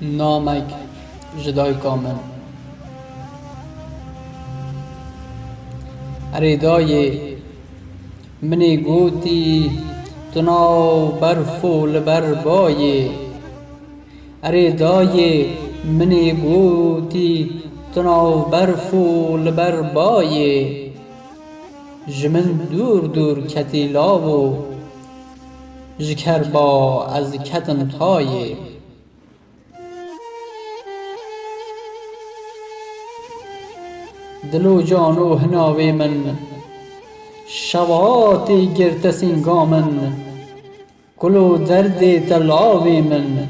نامک جدای کامل. اره دای منی گوتی تناو برف و لبر بایه. اره دای منی گوتی تناو برف و لبر بایه. جمن دور دور کتی لاو جکر با از کتن تایه. دل و جان و هناوی من شواتی گرت سینگامن. کل و درد تلاوی من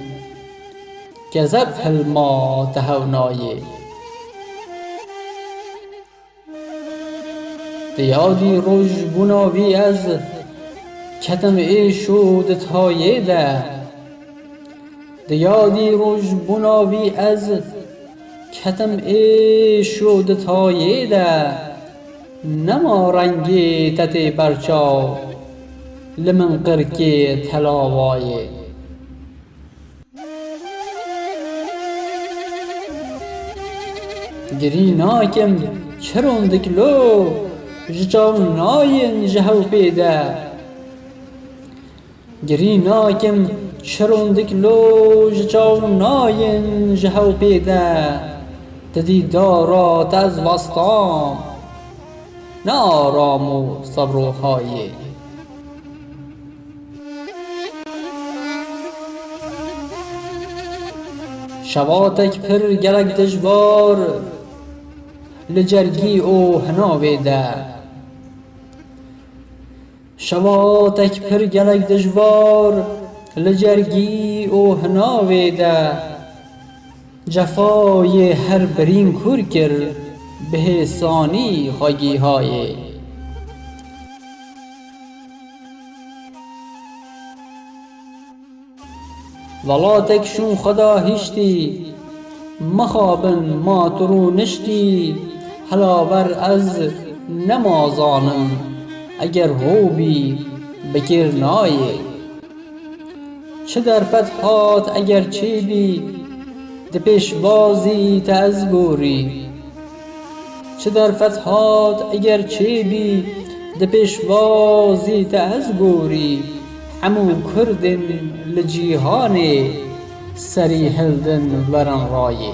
گذب هلما تهونایه. دیادی روژ بناوی از کتم ایشو دتایه ده. دیادی روژ بناوی از کتم ایشو دتایه ده. نما رنگی تتی برچاو لمن قرکی تلاوایه. گری ناکم چروندک لو جچاو ناین جهو پیده. گری ناکم چروندک لو جچاو ناین جهو پیده. تدی دارات از وسطام نه آرام و صبر و خایه. شواتک پر گلک دجوار لجرگی او هناوی ده. شواتک پر گلک دجوار لجرگی او هناوی ده. جفای هر برین کور کر به ثانی خاگی های. ولاتک شون خدا هشتی مخابن ما ترو نشتی. هلاور از نمازانم اگر هو بی بکر نایه. چه در فتحات اگر چی بی ده پیش بازی تا از گوری. چه در فتحات اگر چی بی ده پیش بازی تا از گوری. همو کردن لجیهان سری هلدن ورن رایه.